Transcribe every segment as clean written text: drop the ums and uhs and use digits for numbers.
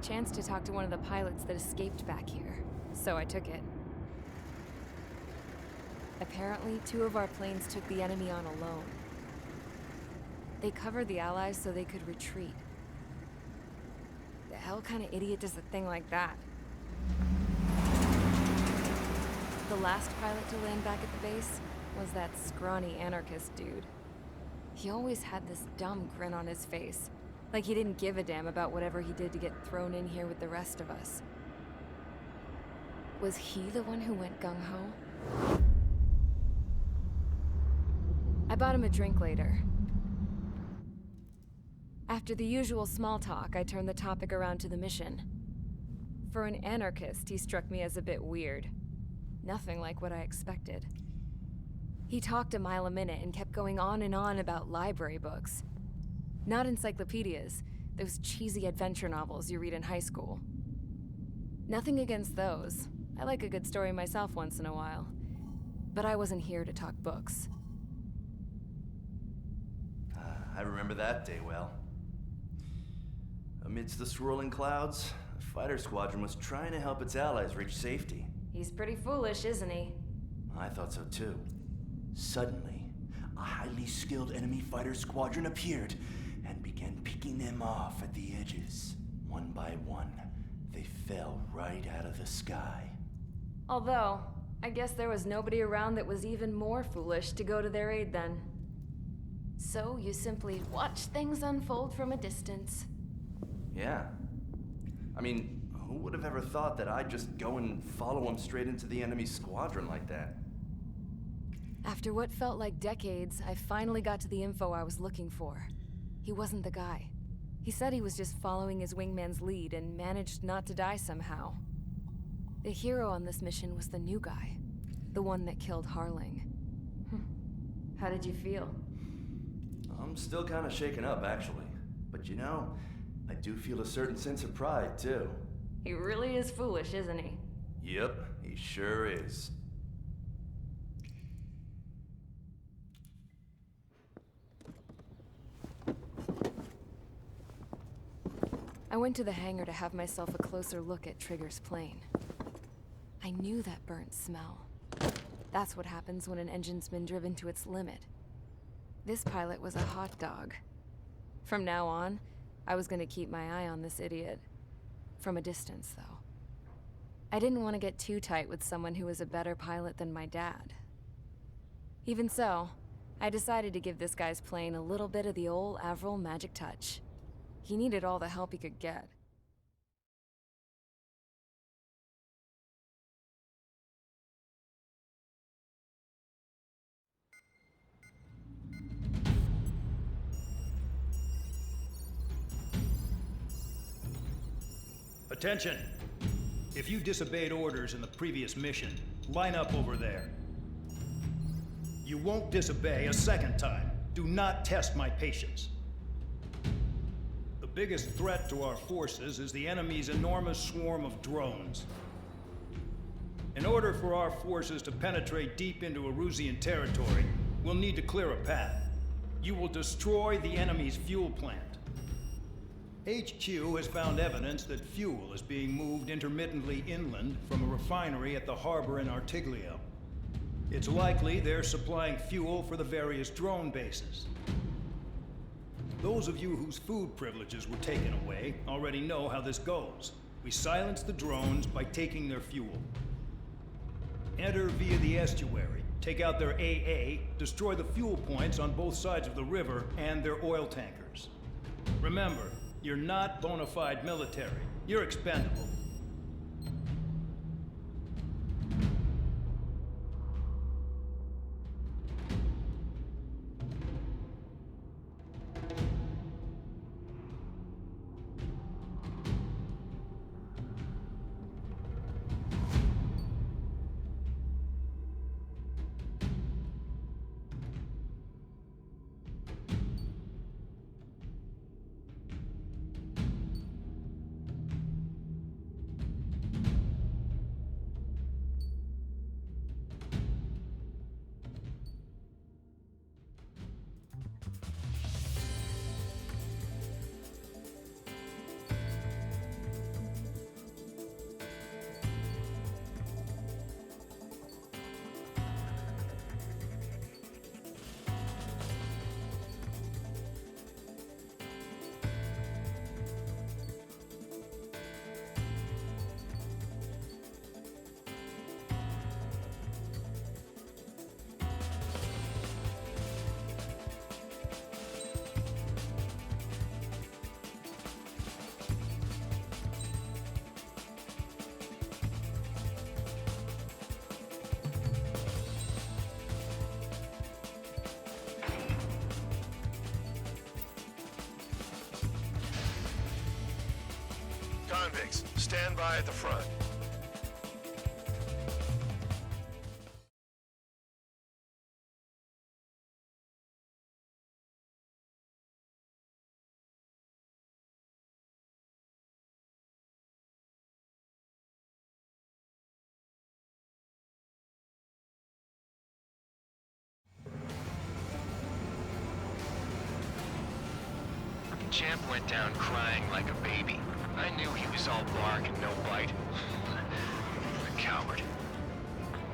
chance to talk to one of the pilots that escaped back here, so I took it. Apparently, 2 of our planes took the enemy on alone. They covered the Allies so they could retreat. The hell kind of idiot does a thing like that? The last pilot to land back at the base was that scrawny anarchist dude. He always had this dumb grin on his face, like he didn't give a damn about whatever he did to get thrown in here with the rest of us. Was he the one who went gung-ho? I bought him a drink later. After the usual small talk, I turned the topic around to the mission. For an anarchist, he struck me as a bit weird. Nothing like what I expected. He talked a mile a minute and kept going on and on about library books. Not encyclopedias, those cheesy adventure novels you read in high school. Nothing against those. I like a good story myself once in a while. But I wasn't here to talk books. I remember that day well. Amidst the swirling clouds, a fighter squadron was trying to help its allies reach safety. He's pretty foolish, isn't he? I thought so too. Suddenly, a highly skilled enemy fighter squadron appeared and began picking them off at the edges. One by one, they fell right out of the sky. Although, I guess there was nobody around that was even more foolish to go to their aid then. So you simply watch things unfold from a distance. Yeah. I mean, who would have ever thought that I'd just go and follow him straight into the enemy squadron like that? After what felt like decades, I finally got to the info I was looking for. He wasn't the guy. He said he was just following his wingman's lead and managed not to die somehow. The hero on this mission was the new guy. The one that killed Harling. How did you feel? I'm still kind of shaken up, actually. But you know, I do feel a certain sense of pride, too. He really is foolish, isn't he? Yep, he sure is. I went to the hangar to have myself a closer look at Trigger's plane. I knew that burnt smell. That's what happens when an engine's been driven to its limit. This pilot was a hot dog. From now on, I was gonna keep my eye on this idiot. From a distance, though. I didn't want to get too tight with someone who was a better pilot than my dad. Even so, I decided to give this guy's plane a little bit of the old Avril magic touch. He needed all the help he could get. Attention! If you disobeyed orders in the previous mission, line up over there. You won't disobey a second time. Do not test my patience. The biggest threat to our forces is the enemy's enormous swarm of drones. In order for our forces to penetrate deep into Erusian territory, we'll need to clear a path. You will destroy the enemy's fuel plant. HQ has found evidence that fuel is being moved intermittently inland from a refinery at the harbor in Artiglio. It's likely they're supplying fuel for the various drone bases. Those of you whose food privileges were taken away already know how this goes. We silence the drones by taking their fuel. Enter via the estuary, take out their AA, destroy the fuel points on both sides of the river and their oil tankers. Remember, you're not bona fide military. You're expendable. Convicts, stand by at the front. Champ went down crying like a baby. I knew he was all bark and no bite. A coward.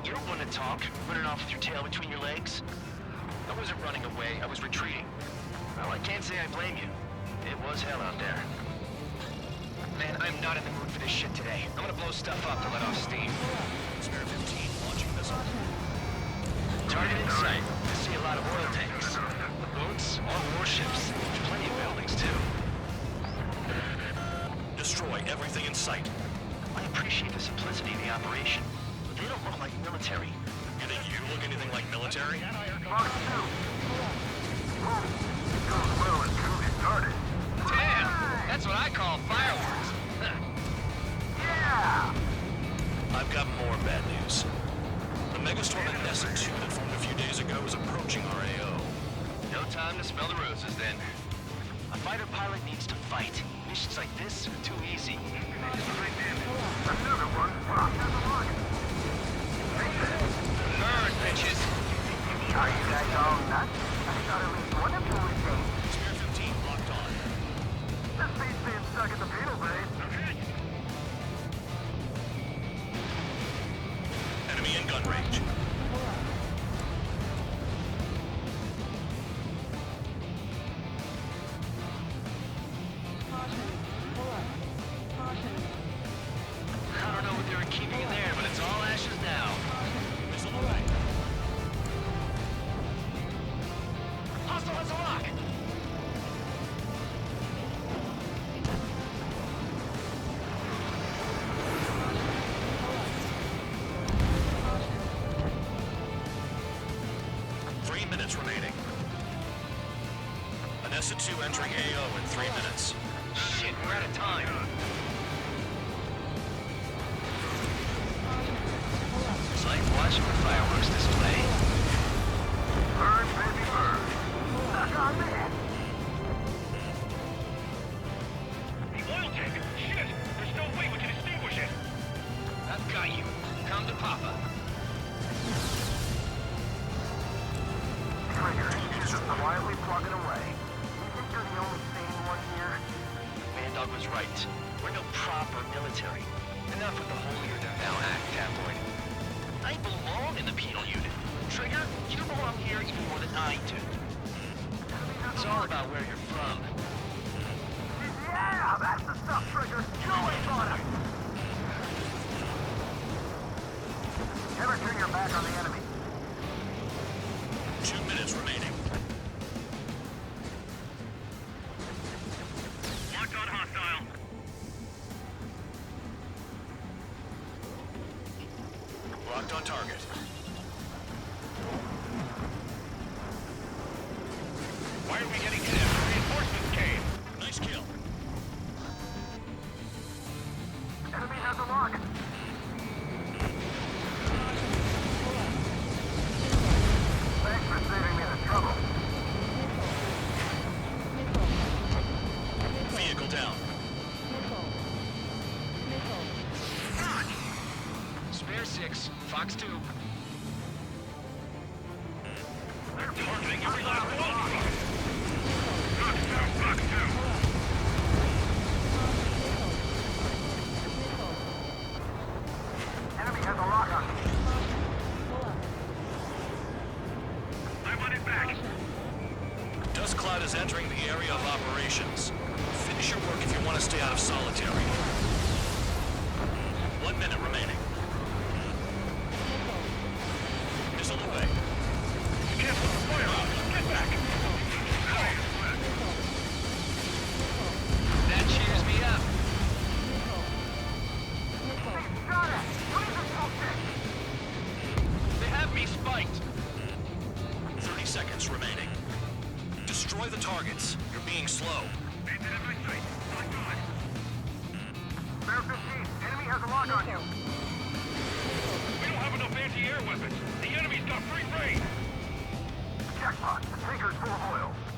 You don't want to talk, running off with your tail between your legs? I wasn't running away, I was retreating. Well, I can't say I blame you. It was hell out there. Man, I'm not in the mood for this shit today. I'm gonna blow stuff up to let off steam. Spare 15 launching missile. Target in sight. I see a lot of oil tanks. Boats, all warships. There's plenty of buildings, too. Destroy everything in sight. I appreciate the simplicity of the operation, but they don't look like military. You think you look anything like military? Damn! That's what I call fireworks. I've got more bad news. The megastorm at Nessa 2 that formed a few days ago is approaching our AO. No time to smell the roses, then. A fighter pilot needs to fight. Missions like this are too easy. Another one. Burn, bitches! Are you guys all nuts? I thought at least one of you was safe. Spare 15 locked on. This beat's being stuck at the penal base. Enemy in gun range. I don't know what they were keeping in there, but it's all ashes now. Missile away. Hostile has a lock! Minutes remaining. Nessa 2 entering AO in 3 minutes. Shit, we're out of time. It's like watching a fireworks display. Burn, baby, burn. Stuck on that. The oil tank! Shit! There's no way we can extinguish it! I've got you. Come to Papa. Trigger, just quietly plugging away. You think you're the only sane one here? Mandog was right. We're no proper military. Enough with the holier-than-thou act, tabloid. I belong in the penal unit. Trigger, you belong here even more than I do. It's all about where you're from. Yeah, that's the stuff, Trigger. You always on him. Never turn your back on the enemy. 2 minutes remaining. Locked on hostile. Locked on target. Why are we getting hit after reinforcements came? Nice kill. Enemy has a lock. Thanks for saving me the trouble. Vehicle down. Spare 6, Fox 2. They're targeting every last one. Fox 2. Enemy has a lock on me. I want it back. Dust cloud is entering the area of operations. Finish your work if you want to stay out of solitary. 1 minute remaining. Missile away. Cancel the fire. Get back. That cheers me up. Got it! Laser focus! They have me spiked. 30 seconds remaining. Destroy the targets. You're being slow. Bear 15, enemy has a lock on you. We don't have enough anti-air weapons. The enemy's got free reign. Jackpot, the tanker's full of oil.